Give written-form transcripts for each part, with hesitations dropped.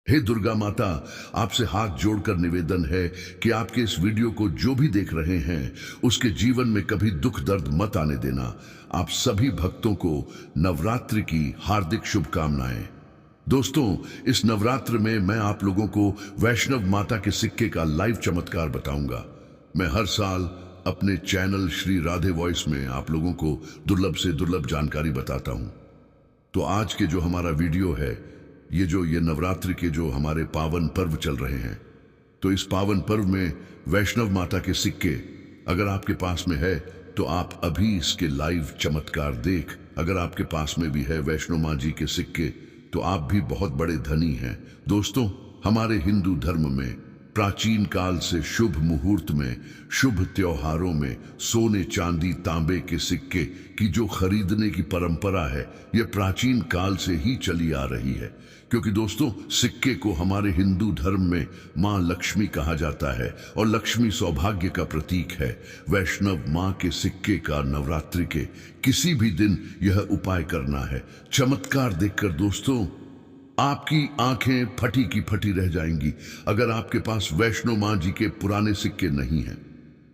हे दुर्गा माता, आपसे हाथ जोड़कर निवेदन है कि आपके इस वीडियो को जो भी देख रहे हैं उसके जीवन में कभी दुख दर्द मत आने देना। आप सभी भक्तों को नवरात्रि की हार्दिक शुभकामनाएं। दोस्तों, इस नवरात्र में मैं आप लोगों को वैष्णव माता के सिक्के का लाइव चमत्कार बताऊंगा। मैं हर साल अपने चैनल श्री राधे वॉइस में आप लोगों को दुर्लभ से दुर्लभ जानकारी बताता हूं। तो आज के जो हमारा वीडियो है, ये नवरात्रि के जो हमारे पावन पर्व चल रहे हैं, तो इस पावन पर्व में वैष्णव माता के सिक्के अगर आपके पास में है तो आप अभी इसके लाइव चमत्कार देख। अगर आपके पास में भी है वैष्णो माँ जी के सिक्के तो आप भी बहुत बड़े धनी हैं। दोस्तों, हमारे हिंदू धर्म में प्राचीन काल से शुभ मुहूर्त में, शुभ त्योहारों में सोने चांदी तांबे के सिक्के की जो खरीदने की परंपरा है, यह प्राचीन काल से ही चली आ रही है। क्योंकि दोस्तों, सिक्के को हमारे हिंदू धर्म में मां लक्ष्मी कहा जाता है और लक्ष्मी सौभाग्य का प्रतीक है। वैष्णव मां के सिक्के का नवरात्रि के किसी भी दिन यह उपाय करना है। चमत्कार देखकर दोस्तों आपकी आंखें फटी की फटी रह जाएंगी। अगर आपके पास वैष्णो मां जी के पुराने सिक्के नहीं हैं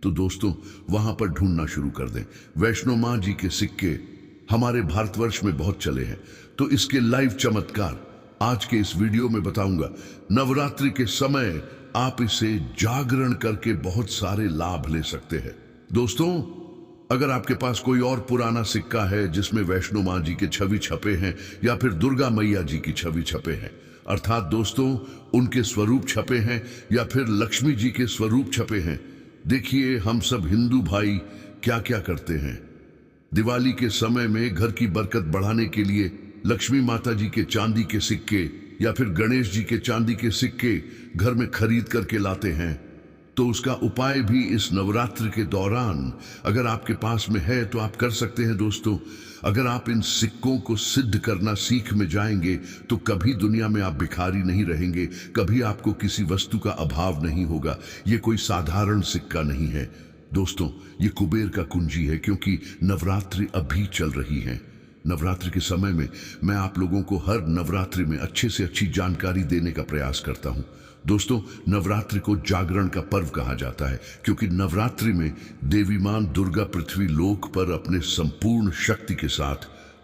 तो दोस्तों वहां पर ढूंढना शुरू कर दें। वैष्णो मां जी के सिक्के हमारे भारतवर्ष में बहुत चले हैं, तो इसके लाइव चमत्कार आज के इस वीडियो में बताऊंगा। नवरात्रि के समय आप इसे जागरण करके बहुत सारे लाभ ले सकते हैं। दोस्तों, अगर आपके पास कोई और पुराना सिक्का है जिसमें वैष्णो मां जी के छवि छपे हैं या फिर दुर्गा मैया जी की छवि छपे हैं, अर्थात दोस्तों उनके स्वरूप छपे हैं या फिर लक्ष्मी जी के स्वरूप छपे हैं, देखिए हम सब हिंदू भाई क्या क्या करते हैं। दिवाली के समय में घर की बरकत बढ़ाने के लिए लक्ष्मी माता जी के चांदी के सिक्के या फिर गणेश जी के चांदी के सिक्के घर में खरीद करके लाते हैं। तो उसका उपाय भी इस नवरात्रि के दौरान अगर आपके पास में है तो आप कर सकते हैं। दोस्तों, अगर आप इन सिक्कों को सिद्ध करना सीख में जाएंगे तो कभी दुनिया में आप भिखारी नहीं रहेंगे, कभी आपको किसी वस्तु का अभाव नहीं होगा। ये कोई साधारण सिक्का नहीं है दोस्तों, ये कुबेर का कुंजी है। क्योंकि नवरात्रि अभी चल रही है। नवरात्रि के समय में मैं आप लोगों को हर नवरात्रि में अच्छे से अच्छी जानकारी देने का प्रयास करता हूं। दोस्तों, नवरात्रि को जागरण का पर्व कहा जाता है क्योंकि नवरात्रि में देवी मां दुर्गा पृथ्वी लोक पर अपने संपूर्ण शक्ति के साथ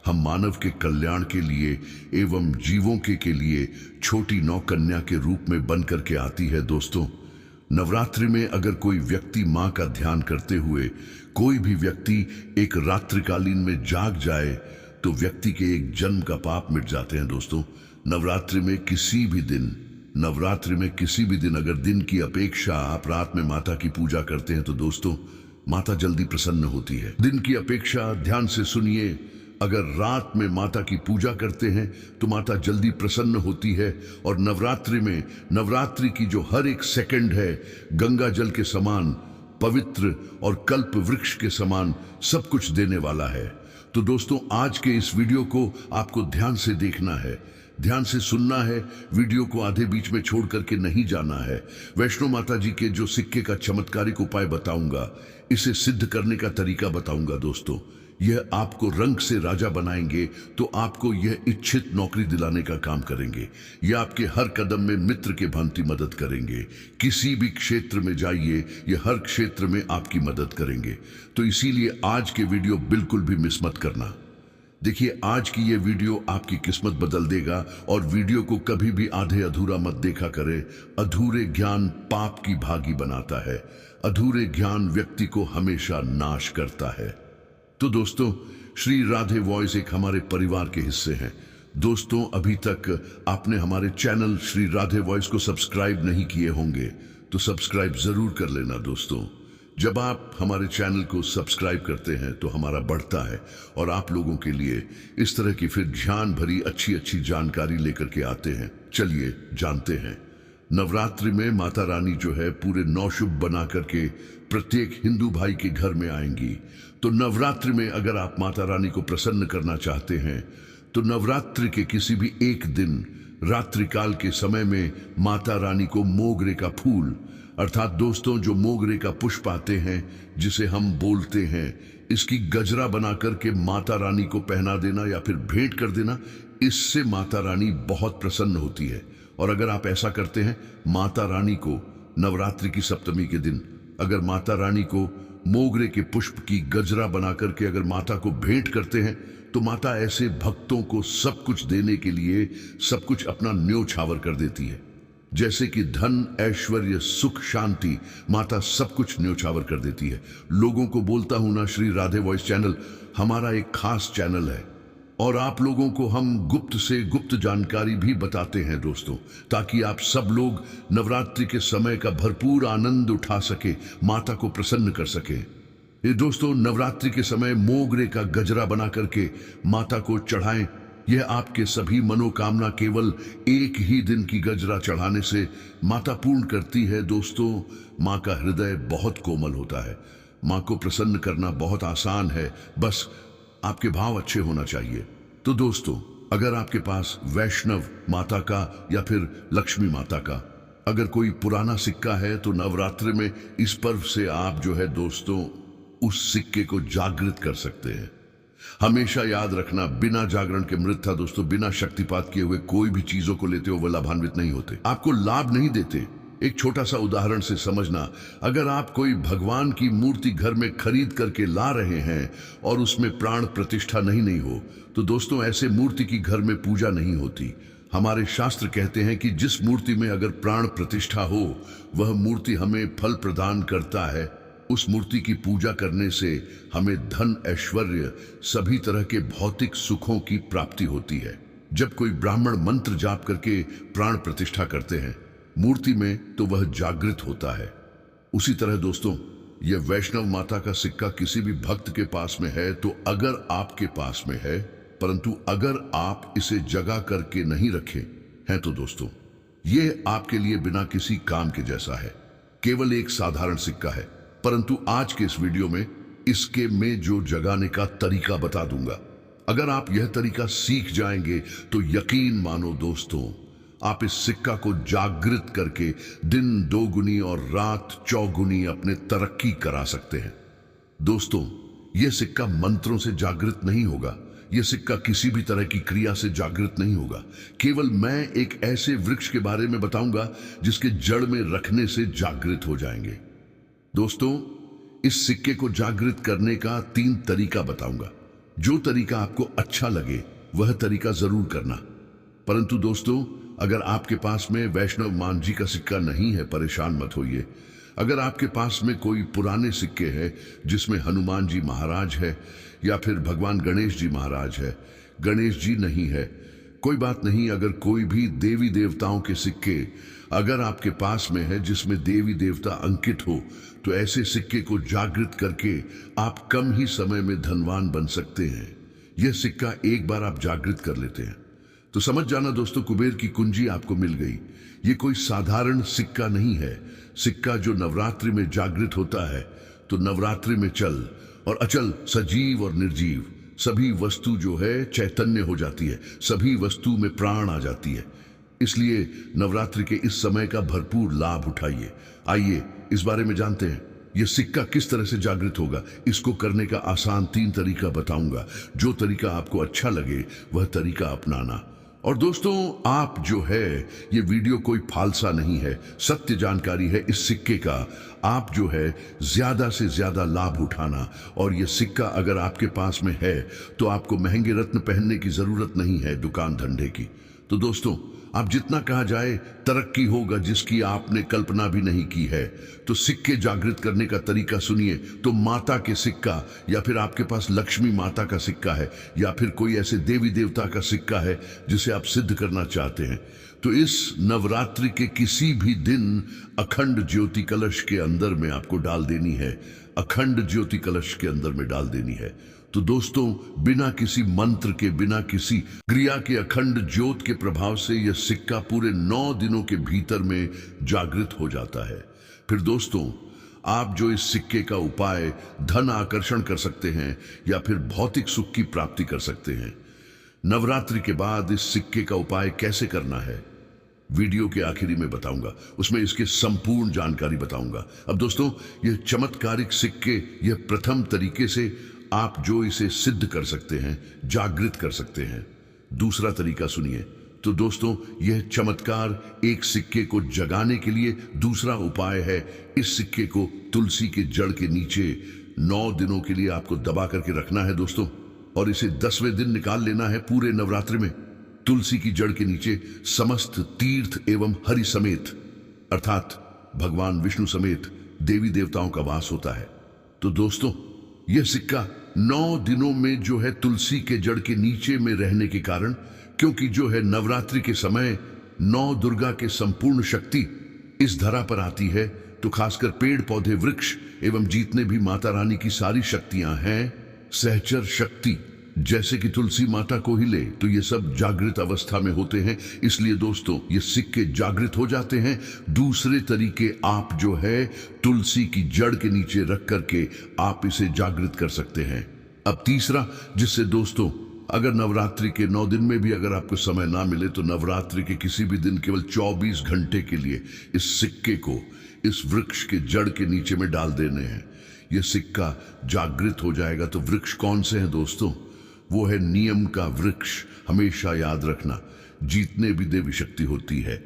हम मानव के कल्याण के लिए एवं जीवों के लिए छोटी नौ कन्या के रूप में बन करके आती है। दोस्तों, नवरात्रि में अगर कोई व्यक्ति मां का ध्यान करते हुए कोई भी व्यक्ति एक रात्रिकालीन में जाग जाए तो व्यक्ति के एक जन्म का पाप मिट जाते हैं। दोस्तों, नवरात्रि में किसी भी दिन अगर दिन की अपेक्षा आप रात में माता की पूजा करते हैं तो दोस्तों माता जल्दी प्रसन्न होती है। दिन की अपेक्षा, ध्यान से सुनिए, अगर रात में माता की पूजा करते हैं तो माता जल्दी प्रसन्न होती है। और नवरात्रि की जो हर एक सेकंड है गंगा जल के समान पवित्र और कल्प वृक्ष के समान सब कुछ देने वाला है। तो दोस्तों, आज के इस वीडियो को आपको ध्यान से देखना है, ध्यान से सुनना है, वीडियो को आधे बीच में छोड़ करके नहीं जाना है। वैष्णो माता जी के जो सिक्के का चमत्कारिक उपाय बताऊंगा, इसे सिद्ध करने का तरीका बताऊंगा। दोस्तों, यह आपको रंग से राजा बनाएंगे, तो आपको यह इच्छित नौकरी दिलाने का काम करेंगे। यह आपके हर कदम में मित्र के भांति मदद करेंगे। किसी भी क्षेत्र में जाइए, यह हर क्षेत्र में आपकी मदद करेंगे। तो इसीलिए आज के वीडियो बिल्कुल भी मिस मत करना। देखिए, आज की ये वीडियो आपकी किस्मत बदल देगा। और वीडियो को कभी भी आधे अधूरा मत देखा करें। अधूरे ज्ञान पाप की भागी बनाता है। अधूरे ज्ञान व्यक्ति को हमेशा नाश करता है। तो दोस्तों, श्री राधे वॉइस एक हमारे परिवार के हिस्से हैं। दोस्तों, अभी तक आपने हमारे चैनल श्री राधे वॉइस को सब्सक्राइब नहीं किए होंगे तो सब्सक्राइब जरूर कर लेना। दोस्तों, जब आप हमारे चैनल को सब्सक्राइब करते हैं तो हमारा बढ़ता है और आप लोगों के लिए इस तरह की फिर ध्यान भरी अच्छी अच्छी जानकारी लेकर के आते हैं। चलिए जानते हैं। नवरात्रि में माता रानी जो है पूरे 9 शुभ बना करके प्रत्येक हिंदू भाई के घर में आएंगी। तो नवरात्रि में अगर आप माता रानी को प्रसन्न करना चाहते हैं तो नवरात्रि के किसी भी एक दिन रात्रिकाल के समय में माता रानी को मोगरे का फूल, अर्थात दोस्तों जो मोगरे का पुष्प आते हैं जिसे हम बोलते हैं, इसकी गजरा बना करके माता रानी को पहना देना या फिर भेंट कर देना। इससे माता रानी बहुत प्रसन्न होती है और अगर आप ऐसा करते हैं, माता रानी को नवरात्रि की सप्तमी के दिन अगर माता रानी को मोगरे के पुष्प की गजरा बना करके अगर माता को भेंट करते हैं, तो माता ऐसे भक्तों को सब कुछ देने के लिए सब कुछ अपना न्योछावर कर देती है। जैसे कि धन, ऐश्वर्य, सुख, शांति, माता सब कुछ न्योछावर कर देती है। लोगों को बोलता हूं ना, श्री राधे वॉइस चैनल हमारा एक खास चैनल है और आप लोगों को हम गुप्त से गुप्त जानकारी भी बताते हैं दोस्तों, ताकि आप सब लोग नवरात्रि के समय का भरपूर आनंद उठा सके, माता को प्रसन्न कर सके। ये दोस्तों, नवरात्रि के समय मोगरे का गजरा बना करके माता को चढ़ाएं। यह आपके सभी मनोकामना केवल एक ही दिन की गजरा चढ़ाने से माता पूर्ण करती है। दोस्तों, माँ का हृदय बहुत कोमल होता है। माँ को प्रसन्न करना बहुत आसान है, बस आपके भाव अच्छे होना चाहिए। तो दोस्तों, अगर आपके पास वैष्णव माता का या फिर लक्ष्मी माता का अगर कोई पुराना सिक्का है, तो नवरात्रि में इस पर्व से आप जो है दोस्तों उस सिक्के को जागृत कर सकते हैं। हमेशा याद रखना, बिना जागरण के मृत था दोस्तों, बिना शक्तिपात किए हुए कोई भी चीजों को लेते हो वो लाभान्वित नहीं होते, आपको लाभ नहीं देते। एक छोटा सा उदाहरण से समझना, अगर आप कोई भगवान की मूर्ति घर में खरीद करके ला रहे हैं और उसमें प्राण प्रतिष्ठा नहीं हो, तो दोस्तों ऐसे मूर्ति की घर में पूजा नहीं होती। हमारे शास्त्र कहते हैं कि जिस मूर्ति में अगर प्राण प्रतिष्ठा हो, वह मूर्ति हमें फल प्रदान करता है। उस मूर्ति की पूजा करने से हमें धन, ऐश्वर्य, सभी तरह के भौतिक सुखों की प्राप्ति होती है। जब कोई ब्राह्मण मंत्र जाप करके प्राण प्रतिष्ठा करते हैं मूर्ति में, तो वह जागृत होता है। उसी तरह दोस्तों, यह वैष्णव माता का सिक्का किसी भी भक्त के पास में है, तो अगर आपके पास में है, परंतु अगर आप इसे जगा करके नहीं रखे हैं, तो दोस्तों यह आपके लिए बिना किसी काम के जैसा है, केवल एक साधारण सिक्का है। परंतु आज के इस वीडियो में इसके में जो जगाने का तरीका बता दूंगा, अगर आप यह तरीका सीख जाएंगे तो यकीन मानो दोस्तों, आप इस सिक्का को जागृत करके दिन दोगुनी और रात चौगुनी अपने तरक्की करा सकते हैं। दोस्तों, यह सिक्का मंत्रों से जागृत नहीं होगा, यह सिक्का किसी भी तरह की क्रिया से जागृत नहीं होगा। केवल मैं एक ऐसे वृक्ष के बारे में बताऊंगा जिसके जड़ में रखने से जागृत हो जाएंगे। दोस्तों, इस सिक्के को जागृत करने का 3 तरीका बताऊंगा। जो तरीका आपको अच्छा लगे वह तरीका जरूर करना। परंतु दोस्तों, अगर आपके पास में वैष्णव मान जी का सिक्का नहीं है, परेशान मत होइए। अगर आपके पास में कोई पुराने सिक्के हैं जिसमें हनुमान जी महाराज है या फिर भगवान गणेश जी महाराज है, गणेश जी नहीं है, कोई बात नहीं। अगर कोई भी देवी देवताओं के सिक्के अगर आपके पास में है जिसमें देवी देवता अंकित हो, तो ऐसे सिक्के को जागृत करके आप कम ही समय में धनवान बन सकते हैं। यह सिक्का एक बार आप जागृत कर लेते हैं तो समझ जाना दोस्तों, कुबेर की कुंजी आपको मिल गई। ये कोई साधारण सिक्का नहीं है। सिक्का जो नवरात्रि में जागृत होता है, तो नवरात्रि में चल और अचल, सजीव और निर्जीव सभी वस्तु जो है चैतन्य हो जाती है, सभी वस्तु में प्राण आ जाती है। इसलिए नवरात्रि के इस समय का भरपूर लाभ उठाइए। आइए इस बारे में जानते हैं, यह सिक्का किस तरह से जागृत होगा। इसको करने का आसान 3 तरीका बताऊंगा। जो तरीका आपको अच्छा लगे वह तरीका अपनाना। और दोस्तों, आप जो है, ये वीडियो कोई फालसा नहीं है, सत्य जानकारी है इस सिक्के का। आप जो है ज्यादा से ज्यादा लाभ उठाना। और ये सिक्का अगर आपके पास में है तो आपको महंगे रत्न पहनने की जरूरत नहीं है दुकान धंधे की। तो दोस्तों, आप जितना कहा जाए तरक्की होगा जिसकी आपने कल्पना भी नहीं की है। तो सिक्के जागृत करने का तरीका सुनिए। तो माता के सिक्का, या फिर आपके पास लक्ष्मी माता का सिक्का है, या फिर कोई ऐसे देवी देवता का सिक्का है जिसे आप सिद्ध करना चाहते हैं, तो इस नवरात्रि के किसी भी दिन अखंड ज्योति कलश के अंदर में आपको डाल देनी है। अखंड ज्योति कलश के अंदर में डाल देनी है। तो दोस्तों, बिना किसी मंत्र के, बिना किसी क्रिया के अखंड ज्योत के प्रभाव से यह सिक्का पूरे 9 दिनों के भीतर में जागृत हो जाता है। फिर दोस्तों, आप जो इस सिक्के का उपाय धन आकर्षण कर सकते हैं या फिर भौतिक सुख की प्राप्ति कर सकते हैं। नवरात्रि के बाद इस सिक्के का उपाय कैसे करना है, वीडियो के आखिरी में बताऊंगा। उसमें इसके संपूर्ण जानकारी बताऊंगा। अब दोस्तों, यह चमत्कारिक सिक्के, यह प्रथम तरीके से आप जो इसे सिद्ध कर सकते हैं, जागृत कर सकते हैं। दूसरा तरीका सुनिए। तो दोस्तों यह चमत्कार एक सिक्के को जगाने के लिए। दूसरा उपाय है, इस सिक्के को तुलसी के जड़ के नीचे 9 दिनों के लिए आपको दबा करके रखना है दोस्तों, और इसे 10वें दिन निकाल लेना है। पूरे नवरात्रि में तुलसी की जड़ के नीचे समस्त तीर्थ एवं हरि समेत अर्थात भगवान विष्णु समेत देवी देवताओं का वास होता है। तो दोस्तों यह सिक्का 9 दिनों में जो है तुलसी के जड़ के नीचे में रहने के कारण, क्योंकि जो है नवरात्रि के समय 9 दुर्गा के संपूर्ण शक्ति इस धरा पर आती है, तो खासकर पेड़ पौधे वृक्ष एवं जितने भी माता रानी की सारी शक्तियां हैं, सहचर शक्ति जैसे कि तुलसी माता को ही ले तो ये सब जागृत अवस्था में होते हैं। इसलिए दोस्तों ये सिक्के जागृत हो जाते हैं। दूसरे तरीके आप जो है तुलसी की जड़ के नीचे रख करके आप इसे जागृत कर सकते हैं। अब तीसरा, जिससे दोस्तों अगर नवरात्रि के 9 दिन में भी अगर आपको समय ना मिले तो नवरात्रि के किसी भी दिन केवल 24 घंटे के लिए इस सिक्के को इस वृक्ष के जड़ के नीचे में डाल देने हैं। यह सिक्का जागृत हो जाएगा। तो वृक्ष कौन से हैं दोस्तों? वो है नियम का वृक्ष। हमेशा याद रखना, जितने भी देवी शक्ति होती है,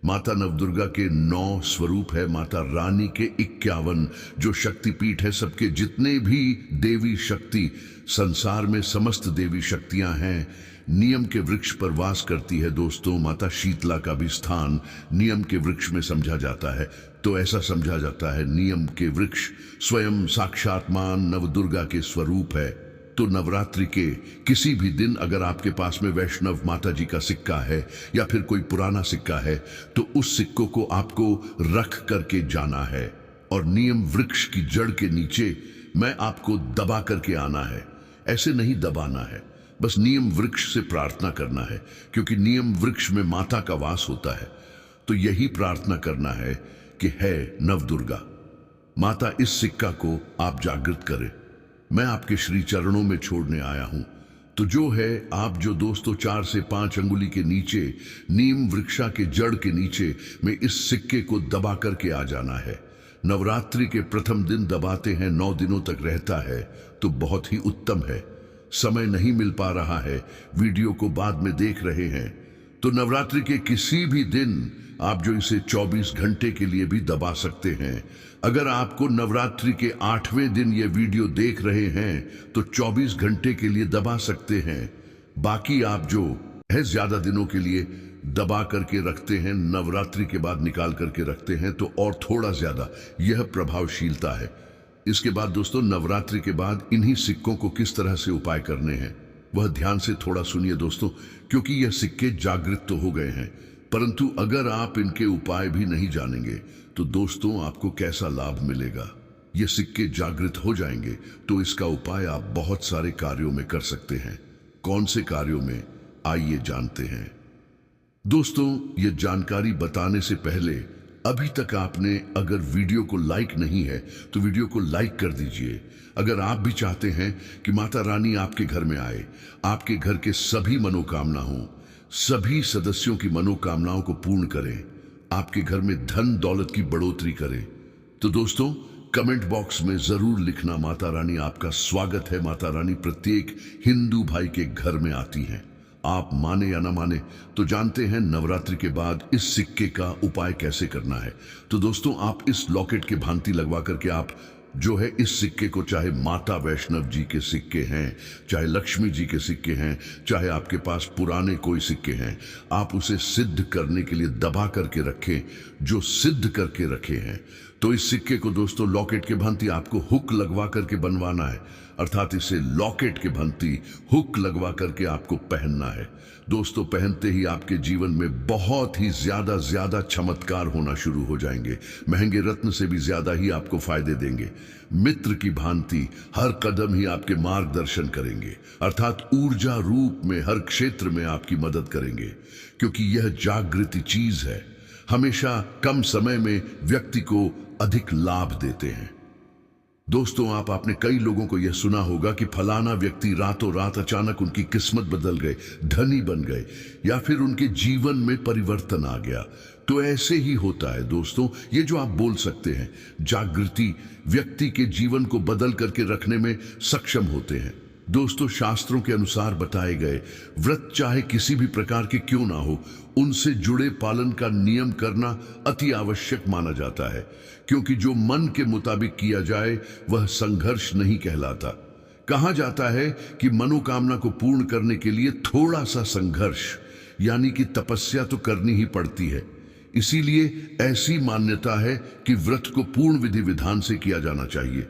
माता नवदुर्गा के 9 स्वरूप है, माता रानी के 51 जो शक्तिपीठ है, सबके जितने भी देवी शक्ति संसार में समस्त देवी शक्तियां हैं, नियम के वृक्ष पर वास करती है दोस्तों। माता शीतला का भी स्थान नियम के वृक्ष में समझा जाता है। तो ऐसा समझा जाता है नियम के वृक्ष स्वयं साक्षात मां नवदुर्गा के स्वरूप है। तो नवरात्रि के किसी भी दिन अगर आपके पास में वैष्णव माता जी का सिक्का है या फिर कोई पुराना सिक्का है, तो उस सिक्कों को आपको रख करके जाना है और नियम वृक्ष की जड़ के नीचे मैं आपको दबा करके आना है। ऐसे नहीं दबाना है, बस नियम वृक्ष से प्रार्थना करना है, क्योंकि नियम वृक्ष में माता का वास होता है। तो यही प्रार्थना करना है कि है नवदुर्गा माता, इस सिक्का को आप जागृत करें, मैं आपके श्री चरणों में छोड़ने आया हूं। तो जो है आप जो दोस्तों 4 से 5 अंगुली के नीचे नीम वृक्षा के जड़ के नीचे में इस सिक्के को दबा करके आ जाना है। नवरात्रि के प्रथम दिन दबाते हैं, 9 दिनों तक रहता है, तो बहुत ही उत्तम है। समय नहीं मिल पा रहा है, वीडियो को बाद में देख रहे हैं, तो नवरात्रि के किसी भी दिन आप जो इसे 24 घंटे के लिए भी दबा सकते हैं। अगर आपको नवरात्रि के 8वें दिन ये वीडियो देख रहे हैं तो 24 घंटे के लिए दबा सकते हैं। बाकी आप जो है ज्यादा दिनों के लिए दबा करके रखते हैं, नवरात्रि के बाद निकाल करके रखते हैं, तो और थोड़ा ज्यादा यह प्रभावशीलता है। इसके बाद दोस्तों नवरात्रि के बाद इन्हीं सिक्कों को किस तरह से उपाय करने हैं वह ध्यान से थोड़ा सुनिए दोस्तों, क्योंकि यह सिक्के जागृत तो हो गए हैं, परंतु अगर आप इनके उपाय भी नहीं जानेंगे तो दोस्तों आपको कैसा लाभ मिलेगा। ये सिक्के जागृत हो जाएंगे तो इसका उपाय आप बहुत सारे कार्यों में कर सकते हैं। कौन से कार्यों में, आइए जानते हैं। दोस्तों ये जानकारी बताने से पहले अभी तक आपने अगर वीडियो को लाइक नहीं है तो वीडियो को लाइक कर दीजिए। अगर आप भी चाहते हैं कि माता रानी आपके घर में आए, आपके घर के सभी मनोकामना हो, सभी सदस्यों की मनोकामनाओं को पूर्ण करें, आपके घर में धन दौलत की बढ़ोतरी करें, तो दोस्तों कमेंट बॉक्स में जरूर लिखना, माता रानी आपका स्वागत है। माता रानी प्रत्येक हिंदू भाई के घर में आती हैं। आप माने या ना माने तो जानते हैं नवरात्रि के बाद इस सिक्के का उपाय कैसे करना है। तो दोस्तों आप इस लॉकेट के भांति लगवा करके आप जो है इस सिक्के को, चाहे माता वैष्णव जी के सिक्के हैं, चाहे लक्ष्मी जी के सिक्के हैं, चाहे आपके पास पुराने कोई सिक्के हैं, आप उसे सिद्ध करने के लिए दबा करके रखें। जो सिद्ध करके रखे हैं तो इस सिक्के को दोस्तों लॉकेट के भांति आपको हुक लगवा करके बनवाना है, अर्थात इसे लॉकेट के भांति हुक लगवा करके आपको पहनना है। दोस्तों पहनते ही आपके जीवन में बहुत ही ज्यादा चमत्कार होना शुरू हो जाएंगे। महंगे रत्न से भी ज्यादा ही आपको फायदे देंगे। मित्र की भांति हर कदम ही आपके मार्गदर्शन करेंगे, अर्थात ऊर्जा रूप में हर क्षेत्र में आपकी मदद करेंगे, क्योंकि यह जागृति चीज है। हमेशा कम समय में व्यक्ति को अधिक लाभ देते हैं। दोस्तों आपने कई लोगों को यह सुना होगा कि फलाना व्यक्ति रातों रात अचानक उनकी किस्मत बदल गए, धनी बन गए, या फिर उनके जीवन में परिवर्तन आ गया। तो ऐसे ही होता है दोस्तों, ये जो आप बोल सकते हैं जागृति व्यक्ति के जीवन को बदल करके रखने में सक्षम होते हैं। दोस्तों, शास्त्रों के अनुसार बताए गए व्रत चाहे किसी भी प्रकार के क्यों ना हो, उनसे जुड़े पालन का नियम करना अति आवश्यक माना जाता है, क्योंकि जो मन के मुताबिक किया जाए वह संघर्ष नहीं कहलाता। कहा जाता है कि मनोकामना को पूर्ण करने के लिए थोड़ा सा संघर्ष यानी कि तपस्या तो करनी ही पड़ती है। इसीलिए ऐसी मान्यता है कि व्रत को पूर्ण विधि विधान से किया जाना चाहिए,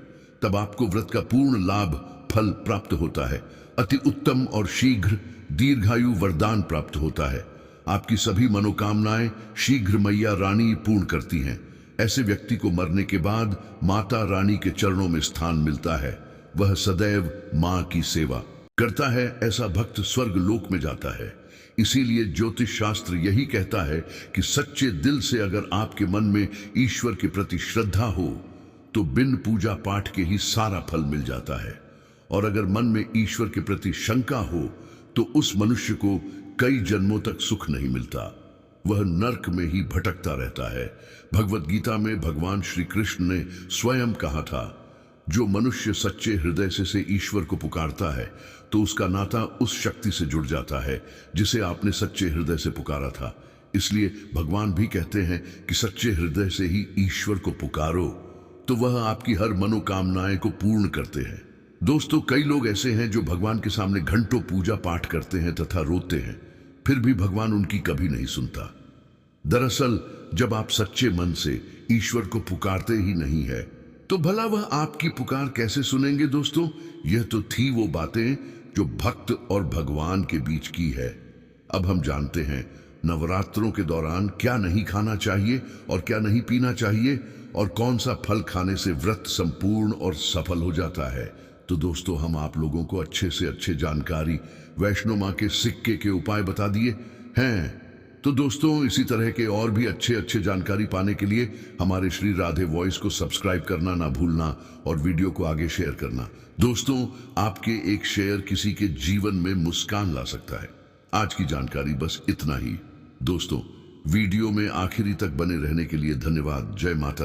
तब आपको व्रत का पूर्ण लाभ फल प्राप्त होता है। अति उत्तम और शीघ्र दीर्घायु वरदान प्राप्त होता है। आपकी सभी मनोकामनाएं शीघ्र मैया रानी पूर्ण करती हैं। ऐसे व्यक्ति को मरने के बाद माता रानी के चरणों में स्थान मिलता है। वह सदैव मां की सेवा करता है। ऐसा भक्त स्वर्ग लोक में जाता है। इसीलिए ज्योतिष शास्त्र यही कहता है कि सच्चे दिल से अगर आपके मन में ईश्वर के प्रति श्रद्धा हो तो बिन पूजा पाठ के ही सारा फल मिल जाता है, और अगर मन में ईश्वर के प्रति शंका हो तो उस मनुष्य को कई जन्मों तक सुख नहीं मिलता, वह नरक में ही भटकता रहता है। भगवत गीता में भगवान श्री कृष्ण ने स्वयं कहा था, जो मनुष्य सच्चे हृदय से ईश्वर को पुकारता है तो उसका नाता उस शक्ति से जुड़ जाता है जिसे आपने सच्चे हृदय से पुकारा था। इसलिए भगवान भी कहते हैं कि सच्चे हृदय से ही ईश्वर को पुकारो तो वह आपकी हर मनोकामनाएं को पूर्ण करते हैं। दोस्तों, कई लोग ऐसे हैं जो भगवान के सामने घंटों पूजा पाठ करते हैं तथा रोते हैं, फिर भी भगवान उनकी कभी नहीं सुनता। दरअसल जब आप सच्चे मन से ईश्वर को पुकारते ही नहीं है तो भला वह आपकी पुकार कैसे सुनेंगे। दोस्तों, यह तो थी वो बातें जो भक्त और भगवान के बीच की है। अब हम जानते हैं नवरात्रों के दौरान क्या नहीं खाना चाहिए और क्या नहीं पीना चाहिए, और कौन सा फल खाने से व्रत संपूर्ण और सफल हो जाता है। तो दोस्तों, हम आप लोगों को अच्छे से अच्छे जानकारी वैष्णो माँ के सिक्के के उपाय बता दिए हैं। तो दोस्तों, इसी तरह के और भी अच्छे जानकारी पाने के लिए हमारे श्री राधे वॉइस को सब्सक्राइब करना ना भूलना और वीडियो को आगे शेयर करना। दोस्तों, आपके एक शेयर किसी के जीवन में मुस्कान ला सकता है। आज की जानकारी बस इतना ही। दोस्तों, वीडियो में आखिरी तक बने रहने के लिए धन्यवाद। जय माता दी।